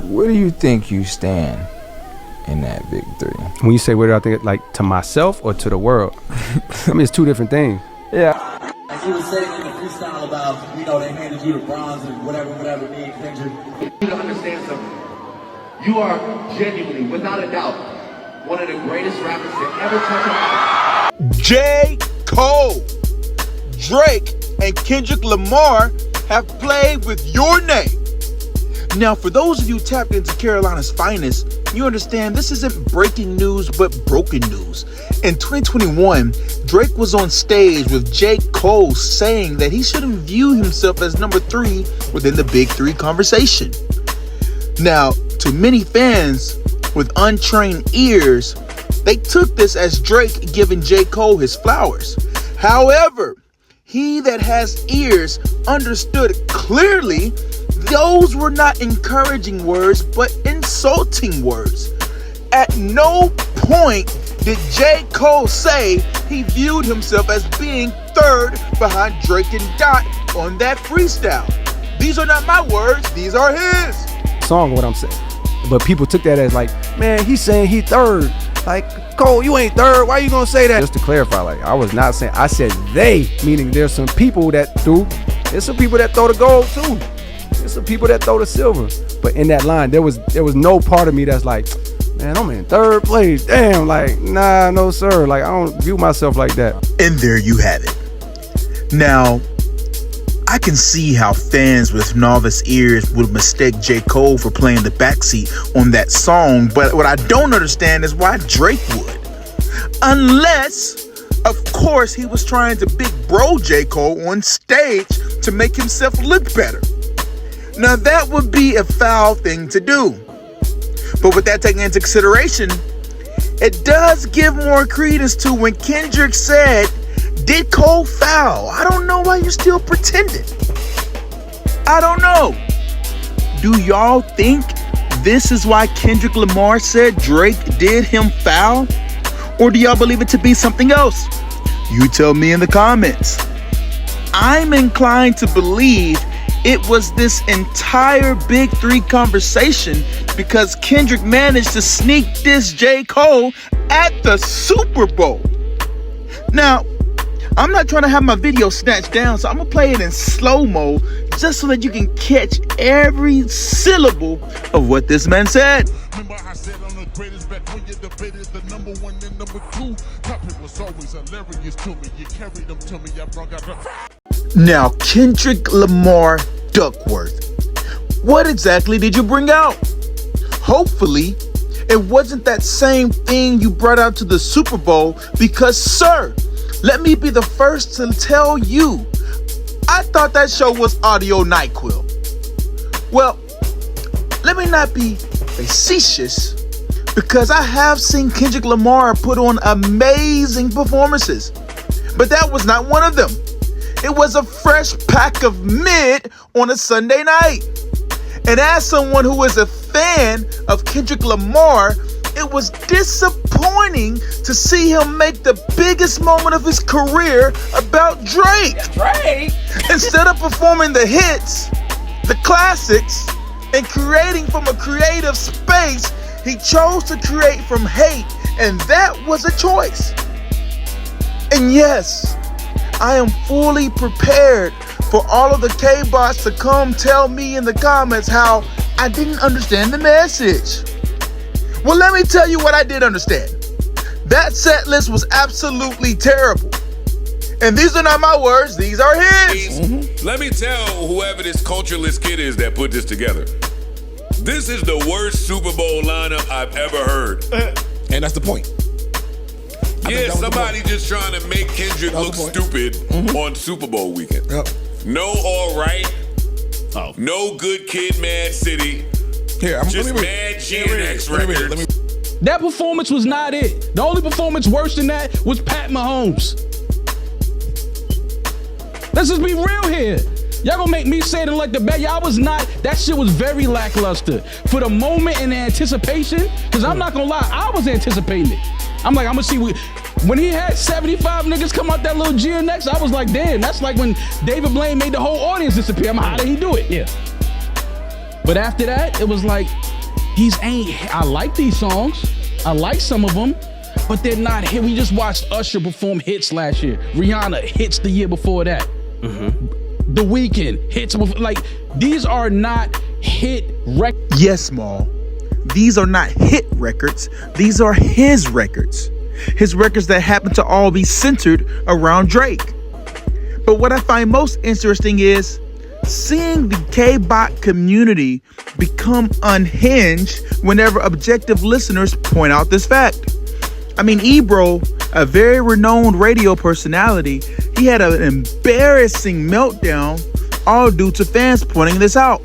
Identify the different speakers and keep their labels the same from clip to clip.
Speaker 1: where do you think you stand in that big three?
Speaker 2: When you say where do I think, like to myself or to the world? I mean, it's two different things.
Speaker 1: Yeah.
Speaker 3: As you were saying in the freestyle about, they handed you the bronze and whatever it means, Kendrick. You need to understand something. You are genuinely, without a doubt, one of the greatest rappers to ever touch a mic.
Speaker 4: J. Cole, Drake, and Kendrick Lamar have played with your name. Now, for those of you tapped into Carolina's finest, you understand this isn't breaking news, but broken news. In 2021, Drake was on stage with J. Cole saying that he shouldn't view himself as number 3 within the Big Three conversation. Now, to many fans with untrained ears, they took this as Drake giving J. Cole his flowers. However, he that has ears understood clearly those were not encouraging words, but insulting words. At no point did J. Cole say he viewed himself as being 3rd behind Drake and Dot on that freestyle. These are not my words, these are his.
Speaker 2: Song, what I'm saying. But people took that as like, man, he's saying he 3rd. Like, Cole, you ain't 3rd. Why you gonna say that? Just to clarify, like, I was not saying, I said they, meaning there's some people that do. There's some people that throw the gold too. There's some people that throw the silver. But in that line, there was no part of me that's like, man, I'm in 3rd place. Damn, like, nah, no sir. Like, I don't view myself like that.
Speaker 4: And there you have it. Now, I can see how fans with novice ears would mistake J. Cole for playing the backseat on that song, but what I don't understand is why Drake would. Unless, of course, he was trying to big bro J. Cole on stage to make himself look better. Now, that would be a foul thing to do. But with that taken into consideration, it does give more credence to when Kendrick said, did Cole foul? I don't know why you're still pretending. I don't know. Do y'all think this is why Kendrick Lamar said Drake did him foul? Or do y'all believe it to be something else? You tell me in the comments. I'm inclined to believe it was this entire Big Three conversation because Kendrick managed to sneak diss J. Cole at the Super Bowl. Now, I'm not trying to have my video snatched down, so I'm gonna play it in slow-mo just so that you can catch every syllable of what this man said.
Speaker 5: Remember I said I'm the greatest back when you debated the number 1 and number 2. Topic was always hilarious to me. You carried them to me, I brought out.
Speaker 4: Now, Kendrick Lamar Duckworth, what exactly did you bring out? Hopefully, it wasn't that same thing you brought out to the Super Bowl because, sir, let me be the first to tell you, I thought that show was audio NyQuil. Well, let me not be facetious because I have seen Kendrick Lamar put on amazing performances, but that was not one of them. It was a fresh pack of mid on a Sunday night. And as someone who is a fan of Kendrick Lamar, it was disappointing to see him make the biggest moment of his career about Drake.
Speaker 1: That's right.
Speaker 4: Instead of performing the hits, the classics, and creating from a creative space, he chose to create from hate, and that was a choice. And yes, I am fully prepared for all of the K-bots to come tell me in the comments how I didn't understand the message. Well, let me tell you what I did understand. That set list was absolutely terrible. And these are not my words, these are his.
Speaker 6: Let me tell whoever this cultureless kid is that put this together. This is the worst Super Bowl lineup I've ever heard.
Speaker 5: And that's the point.
Speaker 6: Yeah, somebody just trying to make Kendrick look stupid on Super Bowl weekend.
Speaker 5: Yep.
Speaker 6: No all right. Oh. No good kid, Mad City.
Speaker 5: Here,
Speaker 6: just Mad GNX records.
Speaker 7: That performance was not it. The only performance worse than that was Pat Mahomes. Let's just be real here. Y'all gonna make me say it like the bet. Y'all was not, that shit was very lackluster. For the moment and the anticipation, because I'm not gonna lie, I was anticipating it. I'm like, I'm gonna see when he had 75 niggas come out that little GNX, I was like, damn, that's like when David Blaine made the whole audience disappear. How did he do it? Yeah. But after that, it was like, these ain't, I like these songs. I like some of them, but they're not hit. We just watched Usher perform hits last year. Rihanna hits the year before that. The Weeknd hits, like, these are not hit records.
Speaker 4: Yes, Maul. These are not hit records. These are his records. His records that happen to all be centered around Drake. But what I find most interesting is seeing the K-Bot community become unhinged whenever objective listeners point out this fact. I mean, Ebro, a very renowned radio personality, he had an embarrassing meltdown all due to fans pointing this out.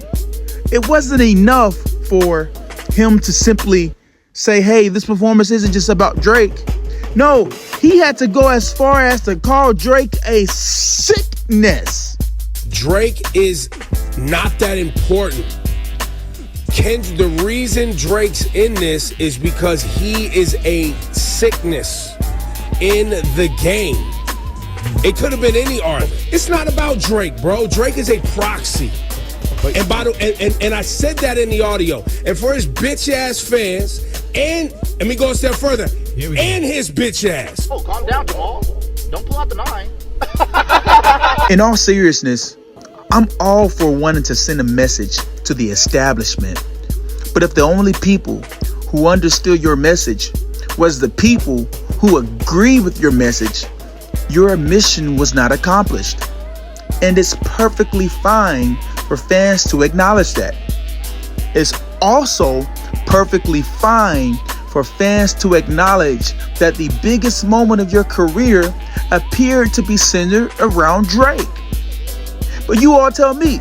Speaker 4: It wasn't enough for him to simply say, hey, this performance isn't just about Drake. No, he had to go as far as to call Drake a sickness.
Speaker 8: Drake is not that important. The reason Drake's in this is because he is a sickness in the game. It could have been any artist. It's not about Drake, bro. Drake is a proxy. And by the and I said that in the audio. And for his bitch ass fans, and let me go a step further, and his bitch ass.
Speaker 9: Oh, calm down, Jamal. Don't pull out the 9.
Speaker 4: In all seriousness, I'm all for wanting to send a message to the establishment. But if the only people who understood your message was the people who agree with your message, your mission was not accomplished. And it's perfectly fine for fans to acknowledge that. It's also perfectly fine for fans to acknowledge that the biggest moment of your career appeared to be centered around Drake. But you all tell me,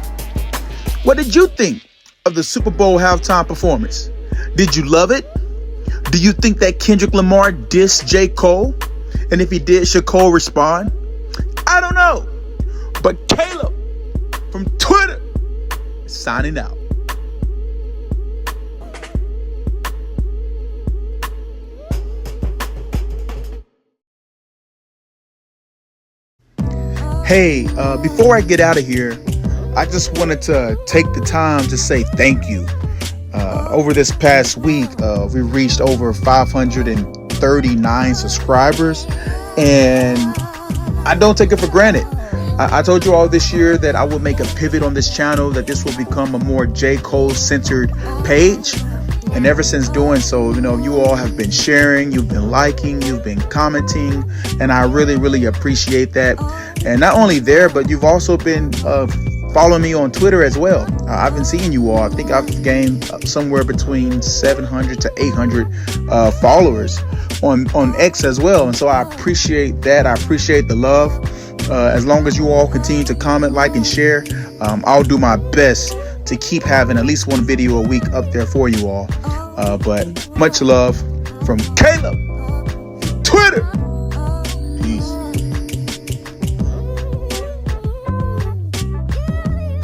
Speaker 4: what did you think of the Super Bowl halftime performance? Did you love it? Do you think that Kendrick Lamar dissed J. Cole? And if he did, should Cole respond? I don't know. But Caleb from Twitter is signing out. Hey, before I get out of here, I just wanted to take the time to say thank you. Over this past week, we reached over 539 subscribers, and I don't take it for granted. I told you all this year that I would make a pivot on this channel, that this will become a more J. Cole-centered page. And ever since doing so, you all have been sharing, you've been liking, you've been commenting, and I really, really appreciate that. And not only there, but you've also been following me on Twitter as well. I've been seeing you all. I think I've gained somewhere between 700 to 800 followers on X as well. And so I appreciate that. I appreciate the love. As long as you all continue to comment, like, and share, I'll do my best to keep having at least one video a week up there for you all. But much love from Caleb.